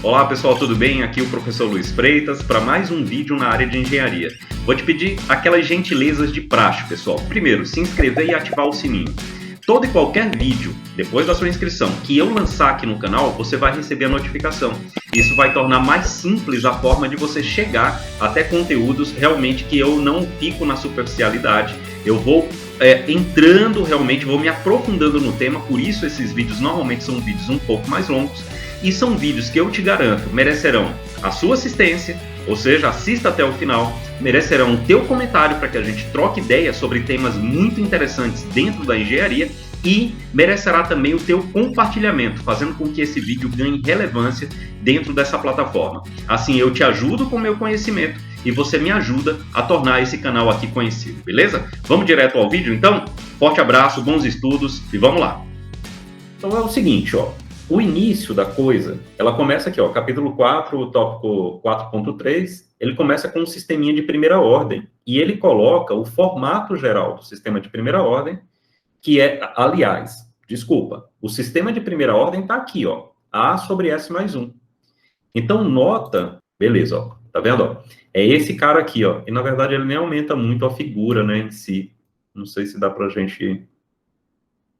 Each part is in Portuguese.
Olá pessoal, tudo bem? Aqui é o professor Luiz Freitas para mais um vídeo na área de engenharia. Vou te pedir aquelas gentilezas de praxe, pessoal. Primeiro, se inscrever e ativar o sininho. Todo e qualquer vídeo, depois da sua inscrição, que eu lançar aqui no canal, você vai receber a notificação. Isso vai tornar mais simples a forma de você chegar até conteúdos realmente que eu não fico na superficialidade. Eu vou entrando realmente, vou me aprofundando no tema, por isso esses vídeos normalmente são vídeos um pouco mais longos. E são vídeos que eu te garanto merecerão a sua assistência, ou seja, assista até o final, merecerão o teu comentário para que a gente troque ideias sobre temas muito interessantes dentro da engenharia e merecerá também o teu compartilhamento, fazendo com que esse vídeo ganhe relevância dentro dessa plataforma. Assim eu te ajudo com o meu conhecimento e você me ajuda a tornar esse canal aqui conhecido, beleza? Vamos direto ao vídeo então? Forte abraço, bons estudos e vamos lá! Então é o seguinte, ó. O início da coisa, ela começa aqui, ó, capítulo 4, tópico 4.3, ele começa com um sisteminha de primeira ordem, e ele coloca o formato geral do sistema de primeira ordem, que é, aliás, desculpa, o sistema de primeira ordem está aqui, ó, A sobre S mais 1. Então, nota, beleza, ó, tá vendo, ó? É esse cara aqui, ó, e na verdade ele nem aumenta muito a figura, né, em si. Não sei se dá pra gente...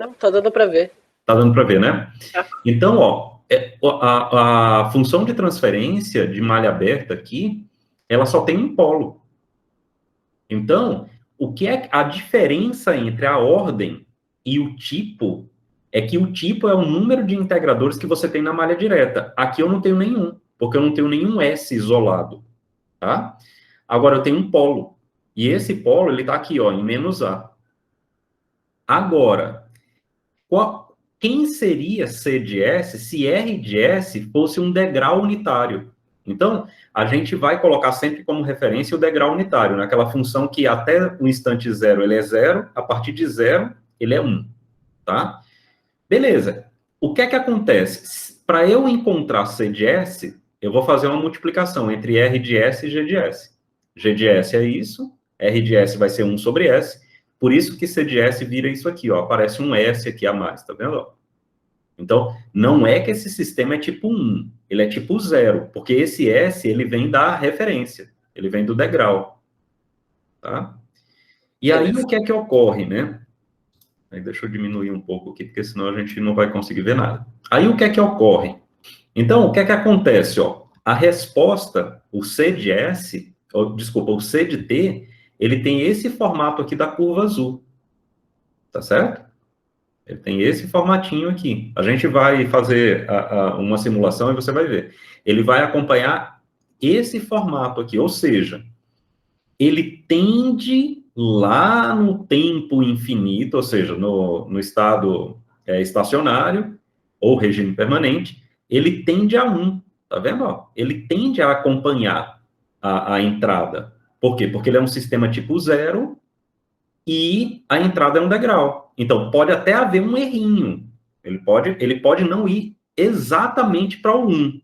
Não, tá dando pra ver. Tá dando para ver, né? Então, ó, a função de transferência de malha aberta aqui, ela só tem um polo. Então, o que é a diferença entre a ordem e o tipo é que o tipo é o número de integradores que você tem na malha direta. Aqui eu não tenho nenhum, porque eu não tenho nenhum S isolado, tá? Agora eu tenho um polo. E esse polo, ele tá aqui, ó, em menos A. Agora, quem seria C de S se R de S fosse um degrau unitário? Então, a gente vai colocar sempre como referência o degrau unitário, naquela função que até o instante zero ele é zero, a partir de zero ele é 1, tá? Beleza. O que é que acontece? Para eu encontrar C de S, eu vou fazer uma multiplicação entre R de S e G de S. G de S é isso, R de S vai ser 1 sobre S, por isso que C de S vira isso aqui, ó, aparece um S aqui a mais, tá vendo? Então, não é que esse sistema é tipo 1, ele é tipo 0, porque esse S, ele vem da referência, ele vem do degrau, tá? E aí, o que é que ocorre, né? Aí, deixa eu diminuir um pouco aqui, porque senão a gente não vai conseguir ver nada. Aí, o que é que ocorre? Então, o que é que acontece, ó? A resposta, o C de S, desculpa, o C de T, ele tem esse formato aqui da curva azul, tá certo? Ele tem esse formatinho aqui. A gente vai fazer uma simulação e você vai ver. Ele vai acompanhar esse formato aqui, ou seja, ele tende lá no tempo infinito, ou seja, no estado estacionário ou regime permanente, ele tende a 1, tá vendo? Ó? Ele tende a acompanhar a entrada. Por quê? Porque ele é um sistema tipo 0 e a entrada é um degrau. Então, pode até haver um errinho. Ele pode não ir exatamente para o 1,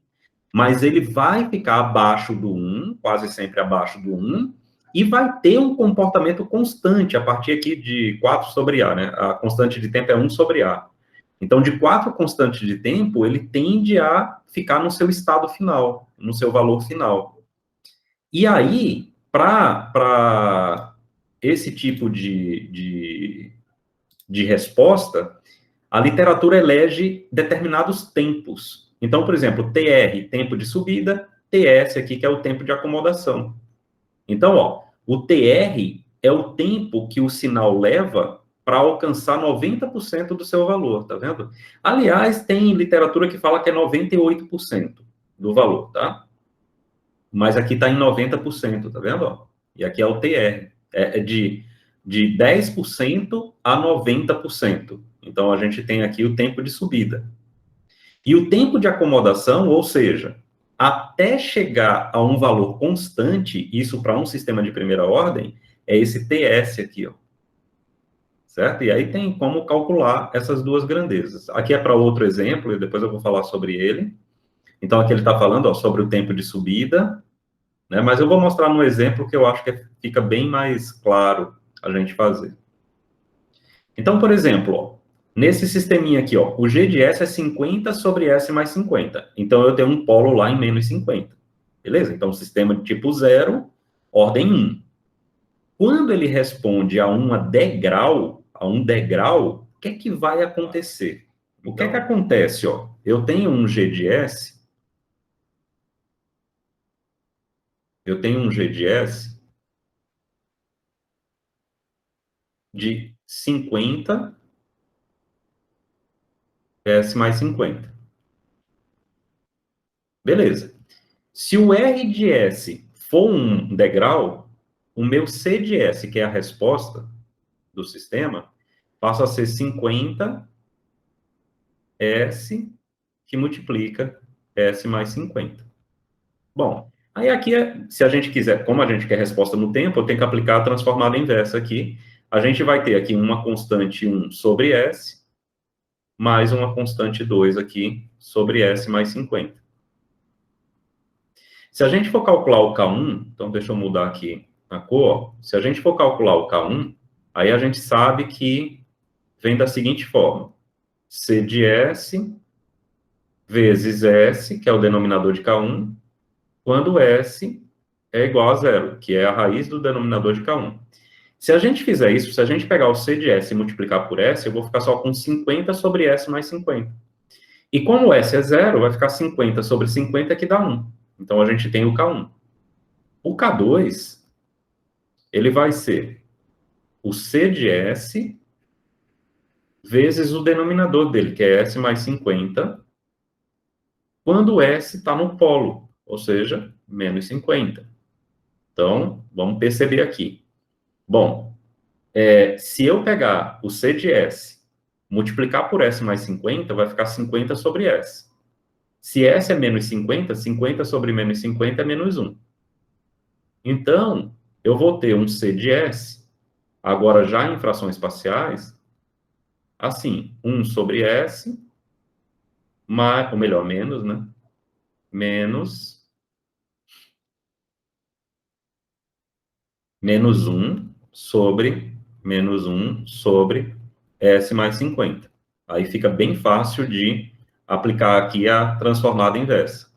mas ele vai ficar abaixo do 1, quase sempre abaixo do 1, e vai ter um comportamento constante a partir aqui de 4 sobre A, né? A constante de tempo é 1 sobre A. Então, de 4 constantes de tempo, ele tende a ficar no seu estado final, no seu valor final. E aí, para esse tipo de resposta, a literatura elege determinados tempos. Então, por exemplo, TR, tempo de subida, TS aqui, que é o tempo de acomodação. Então, ó, o TR é o tempo que o sinal leva para alcançar 90% do seu valor, tá vendo? Aliás, tem literatura que fala que é 98% do valor, tá? Mas aqui está em 90%, tá vendo? Ó? E aqui é o TR, é de 10% a 90%. Então, a gente tem aqui o tempo de subida. E o tempo de acomodação, ou seja, até chegar a um valor constante, isso para um sistema de primeira ordem, é esse TS aqui, ó. Certo? E aí tem como calcular essas duas grandezas. Aqui é para outro exemplo, e depois eu vou falar sobre ele. Então, aqui ele está falando, ó, sobre o tempo de subida, né? Mas eu vou mostrar no exemplo que eu acho que fica bem mais claro a gente fazer. Então, por exemplo, ó, Nesse sisteminha aqui, ó, o G de S é 50 sobre S mais 50. Então, eu tenho um polo lá em menos 50. Beleza? Então, sistema de tipo 0, ordem 1. Quando ele responde a um degrau, o que é que vai acontecer? O que é que acontece, ó? Eu tenho um G de S, de 50 S mais 50. Beleza. Se o R de S for um degrau, o meu C de S, que é a resposta do sistema, passa a ser 50 S que multiplica S mais 50. Bom, aí aqui, se a gente quiser, como a gente quer resposta no tempo, eu tenho que aplicar a transformada inversa aqui. A gente vai ter aqui uma constante 1 sobre S, mais uma constante 2 aqui sobre S mais 50. Se a gente for calcular o K1, então deixa eu mudar aqui a cor. Se a gente for calcular o K1, aí a gente sabe que vem da seguinte forma. C de S vezes S, que é o denominador de K1, quando S é igual a zero, que é a raiz do denominador de K1. Se a gente fizer isso, se a gente pegar o C de S e multiplicar por S, eu vou ficar só com 50 sobre S mais 50. E como S é zero, vai ficar 50 sobre 50, que dá 1. Então, a gente tem o K1. O K2, ele vai ser o C de S vezes o denominador dele, que é S mais 50, quando S está no polo, ou seja, menos 50. Então, vamos perceber aqui. Bom, se eu pegar o C de S, multiplicar por S mais 50, vai ficar 50 sobre S. Se S é menos 50, 50 sobre menos 50 é menos 1. Então, eu vou ter um C de S, agora já em frações parciais, assim, 1 sobre S, mais, ou melhor, menos, né? Menos 1 sobre menos 1 sobre S mais 50. Aí fica bem fácil de aplicar aqui a transformada inversa.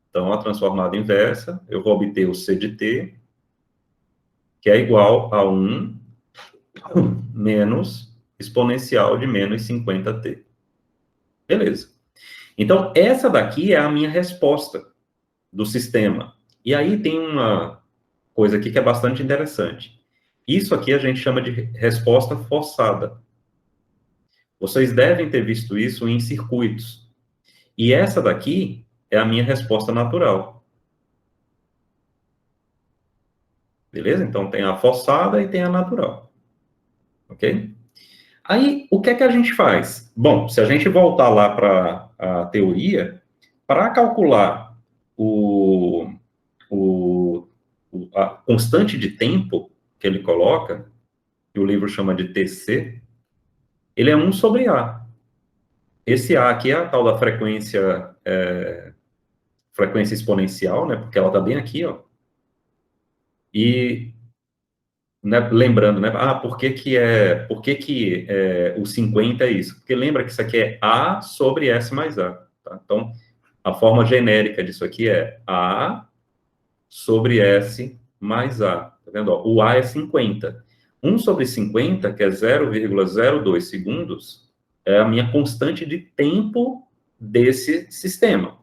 Então, a transformada inversa, eu vou obter o C de t, que é igual a 1 menos exponencial de menos 50t. Beleza. Então, essa daqui é a minha resposta do sistema. E aí tem uma coisa aqui que é bastante interessante. Isso aqui a gente chama de resposta forçada. Vocês devem ter visto isso em circuitos. E essa daqui é a minha resposta natural. Beleza? Então, tem a forçada e tem a natural. Ok? Aí, o que é que a gente faz? Bom, se a gente voltar lá para a teoria, para calcular a constante de tempo que ele coloca, que o livro chama de TC, ele é 1 sobre A. Esse A aqui é a tal da frequência, frequência exponencial, né? Porque ela está bem aqui, ó. E, né, lembrando, né? Por que o 50 é isso? Porque lembra que isso aqui é A sobre S mais A, tá? Então, a forma genérica disso aqui é A sobre S mais A. Tá vendo? Ó, o A é 50. 1 sobre 50, que é 0,02 segundos, é a minha constante de tempo desse sistema.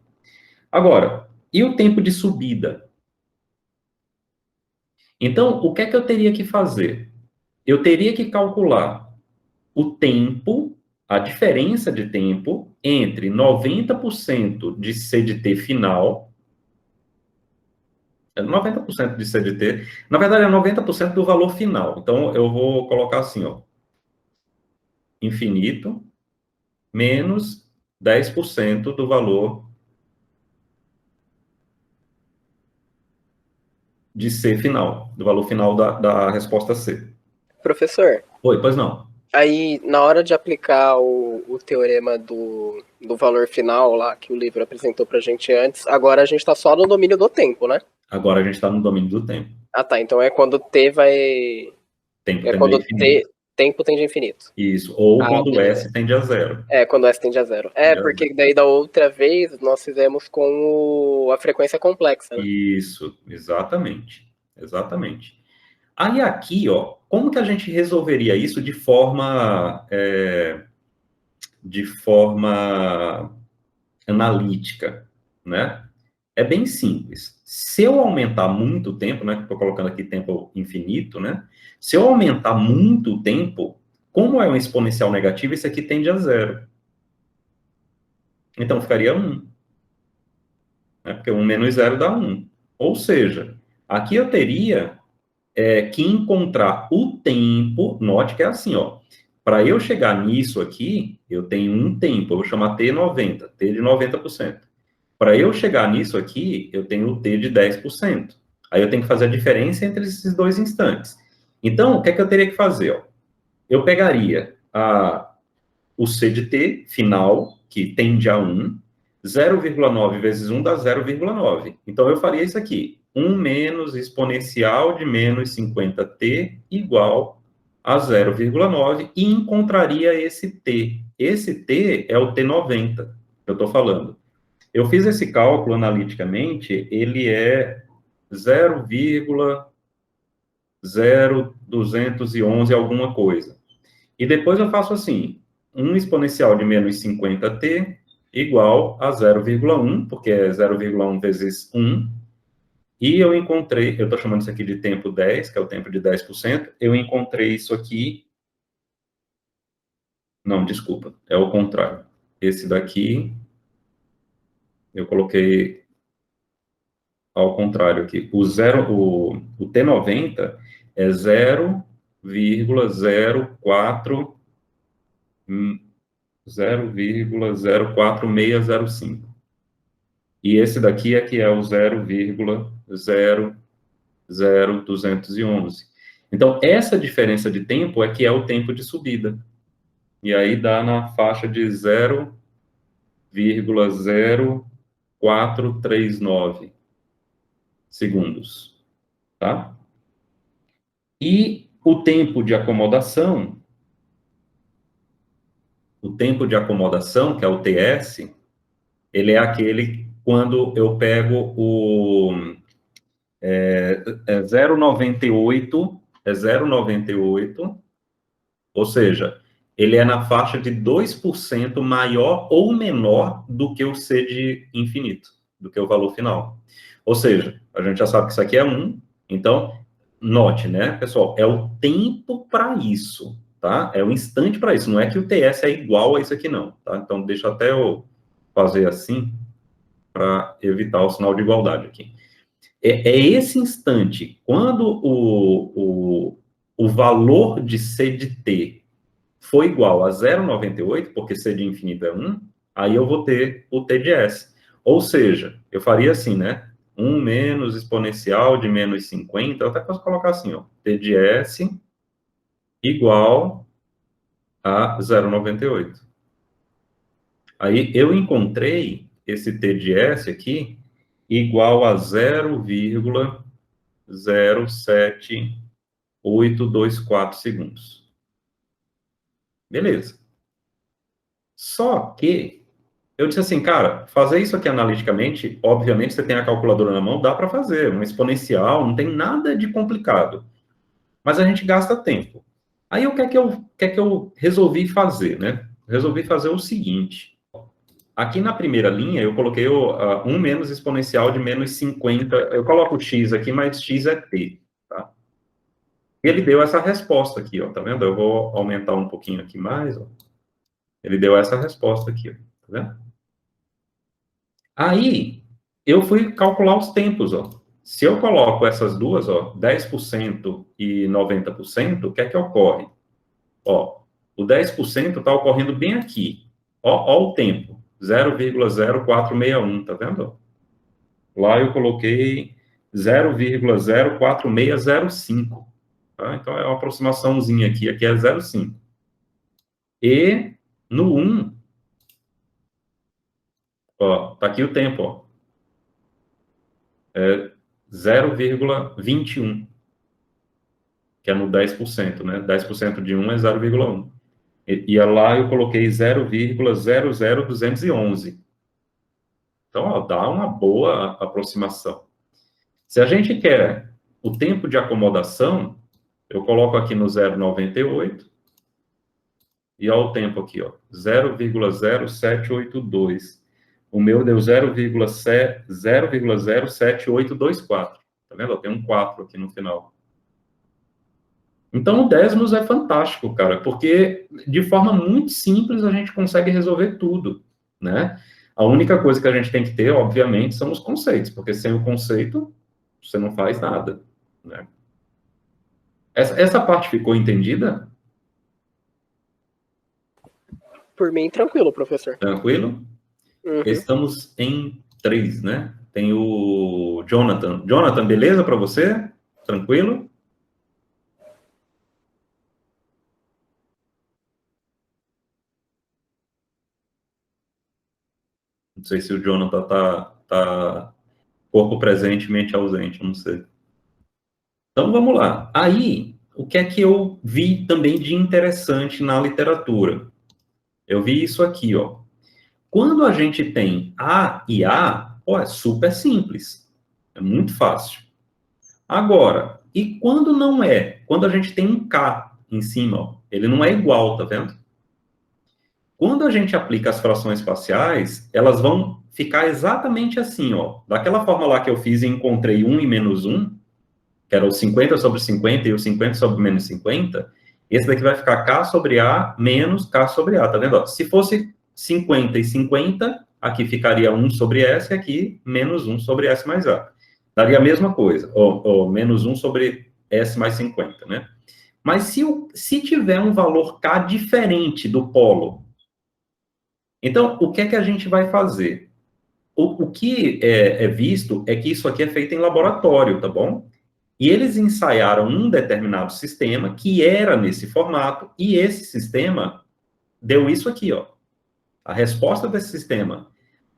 Agora, e o tempo de subida? Então, o que é que eu teria que fazer? Eu teria que calcular o tempo, a diferença de tempo entre 90% de C de T final, 90% de C de T, na verdade é 90% do valor final. Então, eu vou colocar assim, ó, infinito menos 10% do valor de C final, do valor final da resposta C. Professor, Oi, pois não. aí na hora de aplicar o teorema do valor final lá que o livro apresentou pra gente antes, agora a gente tá só no domínio do tempo, né? Agora a gente está no domínio do tempo. Ah, tá. Então é quando T vai. Tempo É também é quando T. infinito. tempo tende a infinito. Isso, ou quando o beleza. S tende a zero. Quando S tende a zero. Porque daí da outra vez nós fizemos com a frequência complexa, né? Isso, exatamente. Exatamente. Aí aqui, ó, como que a gente resolveria isso de forma analítica, né? É bem simples. Se eu aumentar muito o tempo, né? Estou colocando aqui tempo infinito, né? Se eu aumentar muito o tempo, como é um exponencial negativo, isso aqui tende a zero. Então ficaria 1, né? Porque 1 menos zero dá 1. Ou seja, aqui eu teria que encontrar o tempo, note que é assim, ó. Para eu chegar nisso aqui, eu tenho um tempo, eu vou chamar T90, T de 90%. Para eu chegar nisso aqui, eu tenho o T de 10%. Aí eu tenho que fazer a diferença entre esses dois instantes. Então, o que é que eu teria que fazer? Ó? Eu pegaria o C de T, final, que tende a 1, 0,9 vezes 1 dá 0,9. Então, eu faria isso aqui. 1 menos exponencial de menos 50t igual a 0,9 e encontraria esse t. Esse t é o T90 que eu estou falando. Eu fiz esse cálculo analiticamente, ele é 0,0211 alguma coisa. E depois eu faço assim, 1 exponencial de menos 50t igual a 0,1, porque é 0,1 vezes 1, e eu encontrei, eu estou chamando isso aqui de tempo 10, que é o tempo de 10%, eu encontrei isso aqui, não, desculpa, é o contrário. Esse daqui, eu coloquei ao contrário aqui. O T90 é 0,04 0,04605. E esse daqui é que é o 0,00211. Então, essa diferença de tempo é que é o tempo de subida. E aí dá na faixa de 0,0439 segundos, tá? E o tempo de acomodação, que é o TS, ele é aquele quando eu pego é 0,98, é 0,98, ou seja, ele é na faixa de 2% maior ou menor do que o C de infinito, do que o valor final. Ou seja, a gente já sabe que isso aqui é 1, então, note, né, pessoal, é o tempo para isso, tá? É o instante para isso, não é que o TS é igual a isso aqui, não, tá? Então, deixa até eu fazer assim, para evitar o sinal de igualdade aqui. É esse instante, quando o valor de C de T for igual a 0,98, porque C de infinito é 1, aí eu vou ter o T de S. Ou seja, eu faria assim, né? 1 menos exponencial de menos 50, eu até posso colocar assim, ó, T de S igual a 0,98. Aí eu encontrei esse T de S aqui igual a 0,07824 segundos. Beleza. Só que eu disse assim, cara, fazer isso aqui analiticamente, obviamente você tem a calculadora na mão, dá para fazer, um exponencial, não tem nada de complicado. Mas a gente gasta tempo. Aí o que é que eu resolvi fazer, né? Resolvi fazer o seguinte. Aqui na primeira linha, eu coloquei o 1 menos exponencial de menos 50. Eu coloco o x aqui, mas x é t, tá? E ele deu essa resposta aqui, ó, tá vendo? Eu vou aumentar um pouquinho aqui mais, ó. Ele deu essa resposta aqui, ó, tá vendo? Aí, eu fui calcular os tempos, ó. Se eu coloco essas duas, ó, 10% e 90%, o que é que ocorre? Ó, o 10% está ocorrendo bem aqui. Ó o tempo, 0,0461, tá vendo? Lá eu coloquei 0,04605. Tá? Então, é uma aproximaçãozinha aqui. Aqui é 0,5. E no 1, ó, tá aqui o tempo, ó. É 0,21. que é no 10%, né? 10% de 1 é 0,1. E lá eu coloquei 0,00211. Então, ó, dá uma boa aproximação. Se a gente quer o tempo de acomodação, eu coloco aqui no 0,98 e olha o tempo aqui, ó, 0,0782. O meu deu 0,07824. Tá vendo? Tem um 4 aqui no final. Então, o Desmos é fantástico, cara, porque de forma muito simples a gente consegue resolver tudo, né? A única coisa que a gente tem que ter, obviamente, são os conceitos, porque sem o conceito, você não faz nada, né? Essa parte ficou entendida? Por mim, tranquilo, professor. Tranquilo? Uhum. Estamos em 3, né? Tem o Jonathan. Jonathan, beleza para você? Tranquilo? Não sei se o Jonathan tá corpo presente, mente ausente, não sei. Então, vamos lá. Aí, o que é que eu vi também de interessante na literatura? Eu vi isso aqui, ó. Quando a gente tem A e A, ó, é super simples. É muito fácil. Agora, e quando não é? Quando a gente tem um K em cima, ó, ele não é igual, tá vendo? Quando a gente aplica as frações parciais, elas vão ficar exatamente assim, ó. Daquela forma lá que eu fiz e encontrei 1 e menos 1, que era o 50 sobre 50 e o 50 sobre menos 50, esse daqui vai ficar K sobre A menos K sobre A, tá vendo? Ó, se fosse 50 e 50, aqui ficaria 1 sobre S e aqui menos 1 sobre S mais A. Daria a mesma coisa, ou menos 1 sobre S mais 50, né? Mas se tiver um valor K diferente do polo, então, o que é que a gente vai fazer? O que é visto é que isso aqui é feito em laboratório, tá bom? E eles ensaiaram um determinado sistema que era nesse formato, e esse sistema deu isso aqui, ó. A resposta desse sistema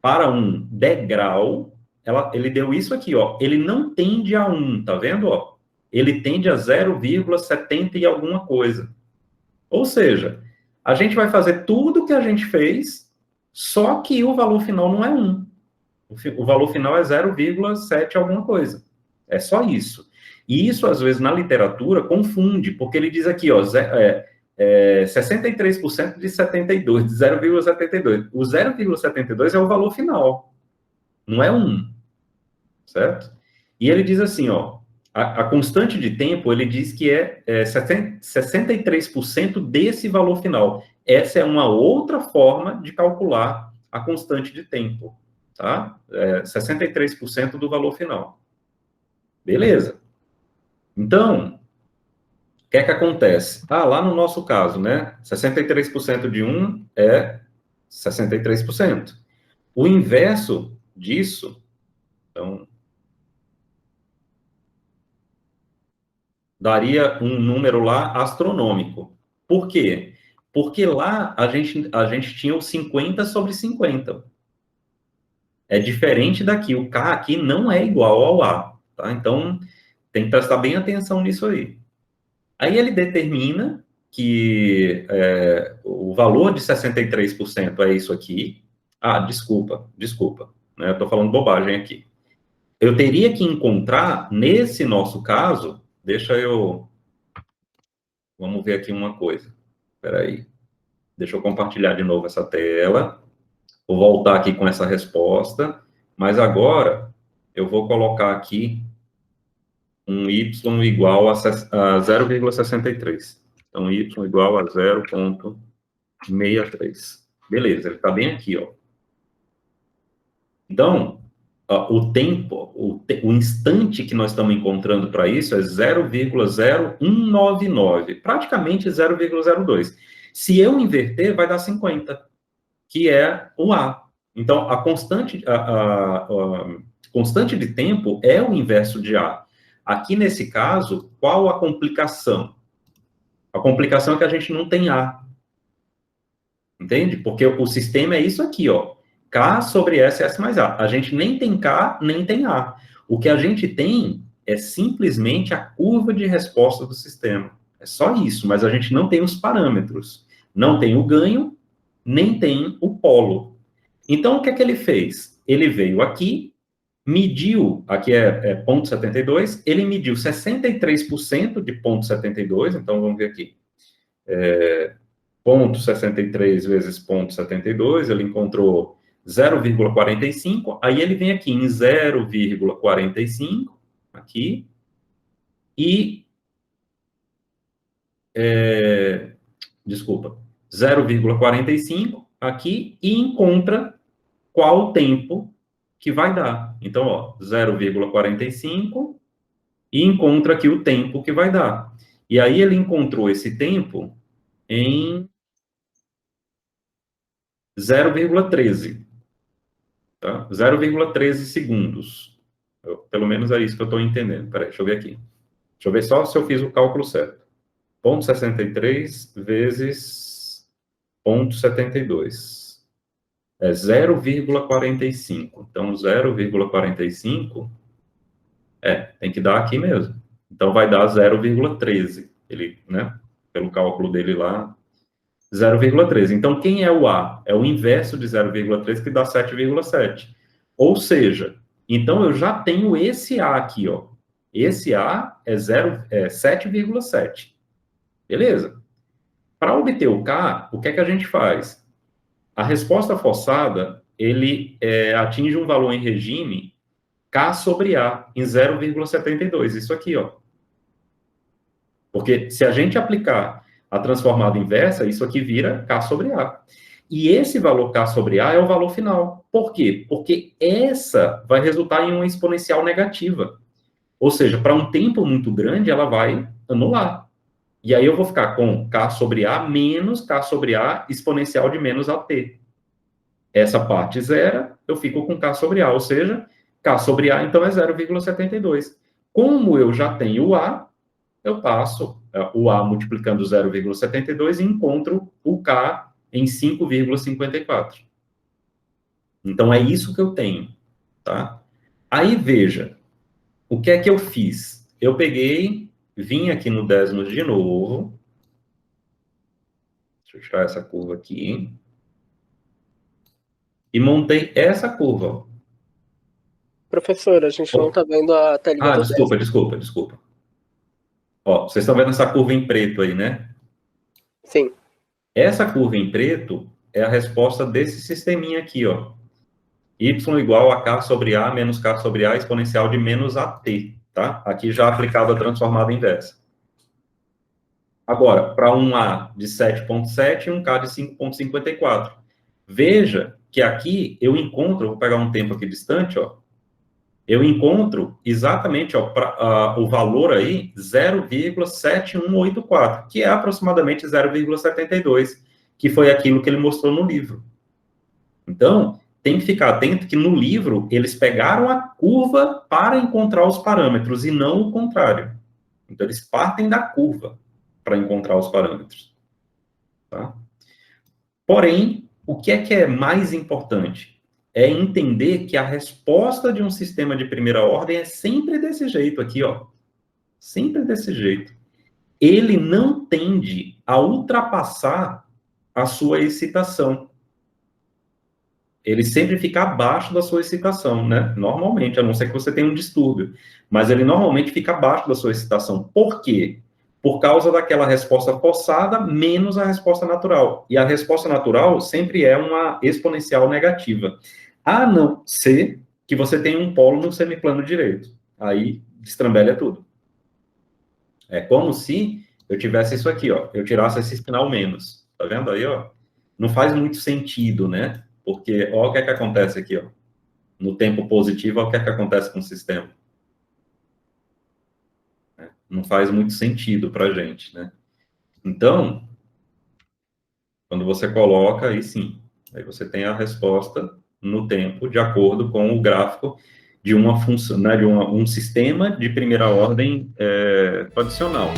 para um degrau, ele deu isso aqui, ó. Ele não tende a 1, tá vendo, ó? Ele tende a 0,70 e alguma coisa. Ou seja, a gente vai fazer tudo o que a gente fez, só que o valor final não é 1. O valor final é 0,7 alguma coisa. É só isso. E isso, às vezes, na literatura, confunde, porque ele diz aqui, ó, 63% de 72, de 0,72. O 0,72 é o valor final, não é 1, certo? E ele diz assim, ó, a constante de tempo, ele diz que é 63% desse valor final. Essa é uma outra forma de calcular a constante de tempo, tá? 63% do valor final. Beleza. Então, o que é que acontece? Lá no nosso caso, né? 63% de 1 é 63%. O inverso disso, então, daria um número lá astronômico. Por quê? Porque lá a gente tinha o 50 sobre 50. É diferente daqui. O K aqui não é igual ao A, tá? Então, tem que prestar bem atenção nisso aí. Aí ele determina que o valor de 63% é isso aqui. Desculpa, né? Eu estou falando bobagem aqui. Eu teria que encontrar, nesse nosso caso, vamos ver aqui uma coisa. Espera aí. Deixa eu compartilhar de novo essa tela. Vou voltar aqui com essa resposta. Mas agora, eu vou colocar aqui um y igual a 0,63. Então, y igual a 0,63. Beleza, ele está bem aqui, ó. Então, o tempo, o instante que nós estamos encontrando para isso é 0,0199, praticamente 0,02. Se eu inverter, vai dar 50, que é o A. Então, a constante de tempo é o inverso de A. Aqui, nesse caso, qual a complicação? A complicação é que a gente não tem A. Entende? Porque o sistema é isso aqui, ó. K sobre S, S mais A. A gente nem tem K, nem tem A. O que a gente tem é simplesmente a curva de resposta do sistema. É só isso, mas a gente não tem os parâmetros. Não tem o ganho, nem tem o polo. Então, o que é que ele fez? Ele veio aqui, mediu, aqui é ponto 72, ele mediu 63% de ponto 72, então vamos ver aqui. Ponto 63 vezes ponto 72, ele encontrou 0,45, aí ele vem aqui em 0,45, aqui, e, desculpa, 0,45 aqui, e encontra qual o tempo que vai dar. Então, ó, 0,45 e encontra aqui o tempo que vai dar. E aí ele encontrou esse tempo em 0,13. Tá? 0,13 segundos. Pelo menos é isso que eu estou entendendo. Peraí, deixa eu ver aqui. Deixa eu ver só se eu fiz o cálculo certo. Ponto 63 vezes ponto 72. É 0,45. Então, 0,45 tem que dar aqui mesmo. Então, vai dar 0,13. Ele, né, pelo cálculo dele lá, 0,13. Então, quem é o A? É o inverso de 0,13, que dá 7,7. Ou seja, então eu já tenho esse A aqui, ó. Esse A é 7,7. Beleza. Para obter o K, o que é que a gente faz? A resposta forçada, ele atinge um valor em regime K sobre A em 0,72. Isso aqui, ó. Porque se a gente aplicar a transformada inversa, isso aqui vira K sobre A. E esse valor K sobre A é o valor final. Por quê? Porque essa vai resultar em uma exponencial negativa. Ou seja, para um tempo muito grande, ela vai anular. E aí eu vou ficar com K sobre A menos K sobre A exponencial de menos AT. Essa parte zero, eu fico com K sobre A, ou seja, K sobre A, então, é 0,72. Como eu já tenho o A, eu passo o A multiplicando 0,72 e encontro o K em 5,54. Então, é isso que eu tenho, tá? Aí, veja, o que é que eu fiz? Eu peguei, vim aqui no décimos de novo. Deixa eu tirar essa curva aqui. E montei essa curva. Professor, a gente não está vendo a telinha do desculpa. Ó, vocês estão vendo essa curva em preto aí, né? Sim. Essa curva em preto é a resposta desse sisteminha aqui, ó. Y igual a K sobre A menos K sobre A exponencial de menos AT, tá? Aqui já aplicado a transformada inversa. Agora, para um A de 7,7 e um K de 5,54. Veja que aqui eu encontro, vou pegar um tempo aqui distante, ó. Eu encontro exatamente o valor aí, 0,7184, que é aproximadamente 0,72, que foi aquilo que ele mostrou no livro. Então, tem que ficar atento que no livro eles pegaram a curva para encontrar os parâmetros e não o contrário. Então, eles partem da curva para encontrar os parâmetros. Tá? Porém, o que é mais importante? É entender que a resposta de um sistema de primeira ordem é sempre desse jeito aqui, ó. Sempre desse jeito. Ele não tende a ultrapassar a sua excitação. Ele sempre fica abaixo da sua excitação, né? Normalmente, a não ser que você tenha um distúrbio. Mas ele normalmente fica abaixo da sua excitação. Por quê? Por causa daquela resposta forçada menos a resposta natural. E a resposta natural sempre é uma exponencial negativa. A não ser que você tenha um polo no semiplano direito. Aí, destrambelha tudo. É como se eu tivesse isso aqui, ó. Eu tirasse esse sinal menos. Tá vendo aí, ó? Não faz muito sentido, né? Porque, ó, o que é que acontece aqui, ó. No tempo positivo, ó, o que é que acontece com o sistema. Não faz muito sentido pra gente, né? Então, quando você coloca, aí sim. Aí você tem a resposta no tempo, de acordo com o gráfico de uma função, né, de um sistema de primeira ordem tradicional.